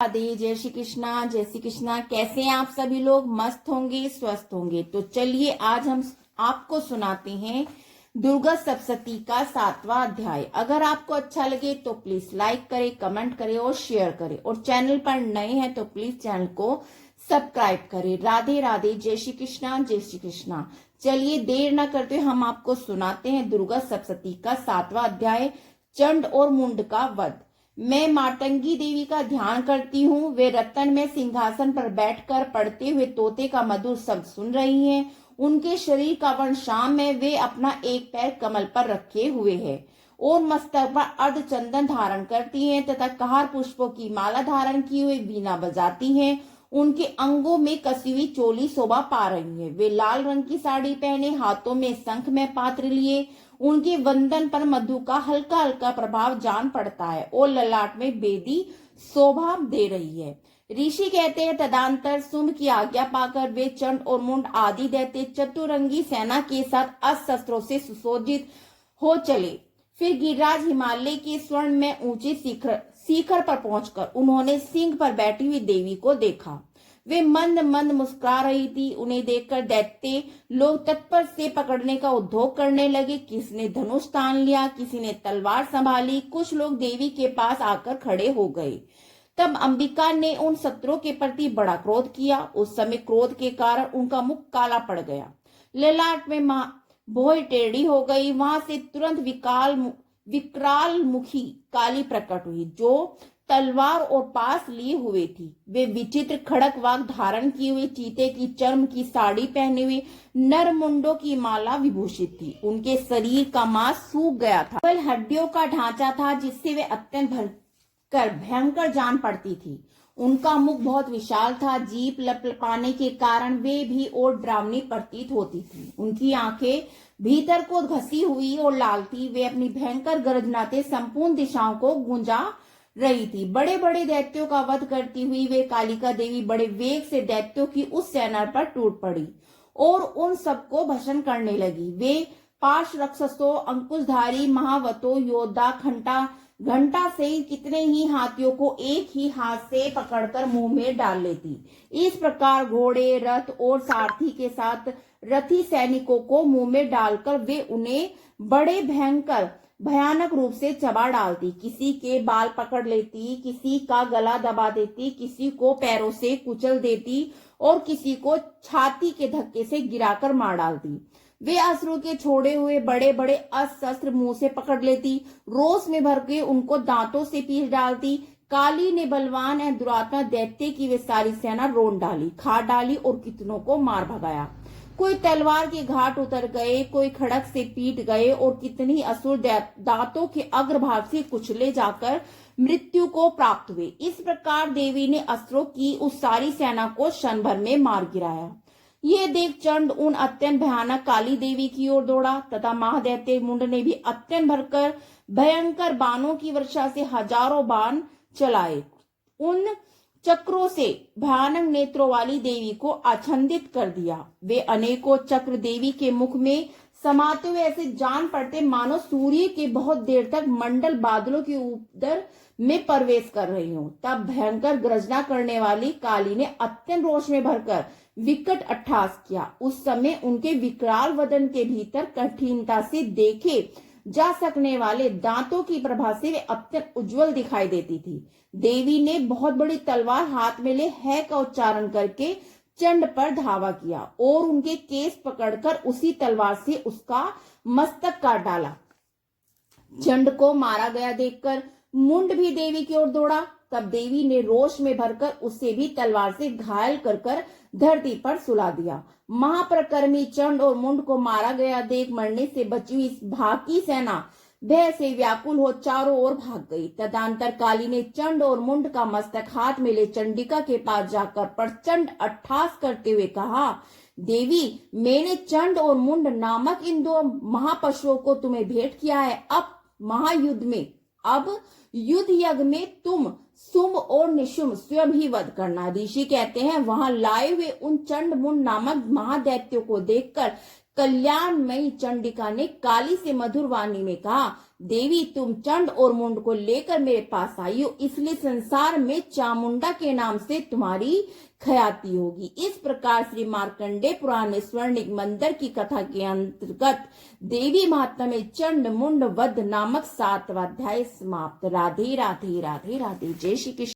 राधे, जय श्री कृष्णा। जय श्री कृष्णा। कैसे हैं आप सभी लोग? मस्त होंगे, स्वस्थ होंगे। तो चलिए आज हम आपको सुनाते हैं दुर्गा सप्तशती का 7वां अध्याय। अगर आपको अच्छा लगे तो प्लीज लाइक करें, कमेंट करें और शेयर करें, और चैनल पर नए हैं तो प्लीज चैनल को सब्सक्राइब करें। राधे राधे, जय श्री कृष्णा, जय श्री कृष्णा। चलिए देर न करते हम आपको सुनाते हैं दुर्गा सप्तशती का 7वां अध्याय, चंड और मुंड का वध। मैं मातंगी देवी का ध्यान करती हूँ। वे रतन में सिंहासन पर बैठकर पढ़ते हुए तोते का मधुर शब्द सुन रही हैं। उनके शरीर का वर्ण श्याम है। वे अपना एक पैर कमल पर रखे हुए है और मस्तक पर अर्ध चंदन धारण करती हैं तथा कहार पुष्पों की माला धारण की हुई वीणा बजाती हैं। उनके अंगों में कसी हुई चोली शोभा पा रही है। वे लाल रंग की साड़ी पहने, हाथों में शंख में पात्र लिए, उनके वंदन पर मधु का हल्का हल्का प्रभाव जान पड़ता है और ललाट में बेदी शोभा दे रही है। ऋषि कहते हैं तदांतर शुंभ की आज्ञा पाकर वे चंड और मुंड आदि दैत्य चतुरंगी सेना के साथ अस्त्र से सुसज्जित हो चले। फिर गिरिराज हिमालय के स्वर्ण में ऊंचे शिखर पर पहुंचकर उन्होंने सिंह पर बैठी हुई देवी को देखा। वे मंद मंद मुस्कुरा रही थी। उन्हें देखकर दैत्य लोग तत्पर से पकड़ने का उद्योग करने लगे। किसी ने धनुष तान लिया, किसी ने तलवार संभाली। कुछ लोग देवी के पास आकर खड़े हो गए। तब अंबिका ने उन शत्रुओं के प्रति बड़ा क्रोध किया। उस समय क्रोध के कारण उनका मुख काला पड़ गया, ललाट में भौं टेढ़ी हो गई। वहां से तुरंत विकराल मुखी काली प्रकट हुई, जो तलवार और पास लिए हुए थी। वे विचित्र खड़क वाग धारण की हुई, चीते की चर्म की साड़ी पहने हुए, नर मुंडों की माला विभूषित थी। उनके शरीर का मांस सूख गया था, केवल हड्डियों का ढांचा था जिससे वे अत्यंत भयंकर जान पड़ती थी। उनका मुख बहुत विशाल था। जीभ लपलपाने के कारण वे भी और डरावनी प्रतीत होती थी। उनकी आंखें भीतर को घसी हुई और लाल थी। वे अपनी भयंकर गर्जना से संपूर्ण दिशाओं को गूंजा रही थी। बड़े बड़े दैत्यों का वध करती हुई वे कालिका देवी बड़े वेग से दैत्यों की उस सेना पर टूट पड़ी और उन सबको भस्म करने लगी। वे पार्श राक्षसों, अंकुशधारी महावतों, योद्धा, घंटा से कितने ही हाथियों को एक ही हाथ से पकड़कर मुंह में डाल लेती। इस प्रकार घोड़े, रथ और सारथी के साथ रथी सैनिकों को मुंह में डालकर वे उन्हें बड़े भयानक रूप से चबा डालती। किसी के बाल पकड़ लेती, किसी का गला दबा देती, किसी को पैरों से कुचल देती और किसी को छाती के धक्के से गिराकर मार डालती। वे असुरों के छोड़े हुए बड़े बड़े अस्त्र मुंह से पकड़ लेती, रोष में भर के उनको दांतों से पीस डालती। काली ने बलवान एवं दुरात्मा दैत्य की वे सारी सेना रोन डाली, खा डाली और कितनों को मार भगाया। कोई तलवार के घाट उतर गए, कोई खड़क से पीट गए और कितनी असुर दांतों के अग्रभाग से कुचले जाकर मृत्यु को प्राप्त हुए। इस प्रकार देवी ने अस्त्रों की उस सारी सेना को क्षण भर में मार गिराया। ये देख चंड उन अत्यंत भयानक काली देवी की ओर दौड़ा तथा महादैत्य मुंड ने भी अत्यंत भयंकर बाणों की वर्षा से हजारों बाण चलाए। उन चक्रों से भयानक नेत्रों वाली देवी को आच्छादित कर दिया। वे अनेकों चक्र देवी के मुख में समाते हुए ऐसे जान पड़ते मानो सूर्य के बहुत देर तक मंडल बादलों के ऊपर में प्रवेश कर रही हूँ। तब भयंकर गर्जना करने वाली काली ने अत्यंत रोष में भरकर विकट अट्टहास किया। उस समय उनके विकराल वदन के भीतर कठिनता से देखे जा सकने वाले दांतों की प्रभा से वे अत्यंत उज्जवल दिखाई देती थी। देवी ने बहुत बड़ी तलवार हाथ में ले है का उच्चारण करके चंड पर धावा किया और उनके केस पकड़कर उसी तलवार से उसका मस्तक काट डाला। चंड को मारा गया देखकर मुंड भी देवी की ओर दौड़ा। तब देवी ने रोष में भरकर उसे भी तलवार से घायल कर धरती पर सुला दिया। महाप्रकर्मी चंड और मुंड को मारा गया देख मरने से बची हुई भाकी सेना भय से व्याकुल हो चारों ओर भाग गई। तदंतर काली ने चंड और मुंड का मस्तक हाथ में ले चंडिका के पास जाकर प्रचंड अट्टहास करते हुए कहा, देवी, मैंने चंड और मुंड नामक इन दो महापशुओं को तुम्हें भेंट किया है। अब युद्ध यज्ञ में तुम शुंभ और निशुंभ स्वयं ही वध करना। ऋषि कहते हैं वहां लाए हुए उन चंड मुंड नामक महादैत्यों को देखकर कल्याणमयी चंडिका ने काली से मधुर वाणी में कहा, देवी तुम चंड और मुंड को लेकर मेरे पास आई हो, इसलिए संसार में चामुंडा के नाम से तुम्हारी ख्याति होगी। इस प्रकार श्री मार्कंडेय पुराण में स्वर्णिक मंदिर की कथा के अंतर्गत देवी महात्मा में चंड मुंड वध नामक 7वां अध्याय समाप्त। राधे राधे राधे राधे। जय श्री कृष्ण।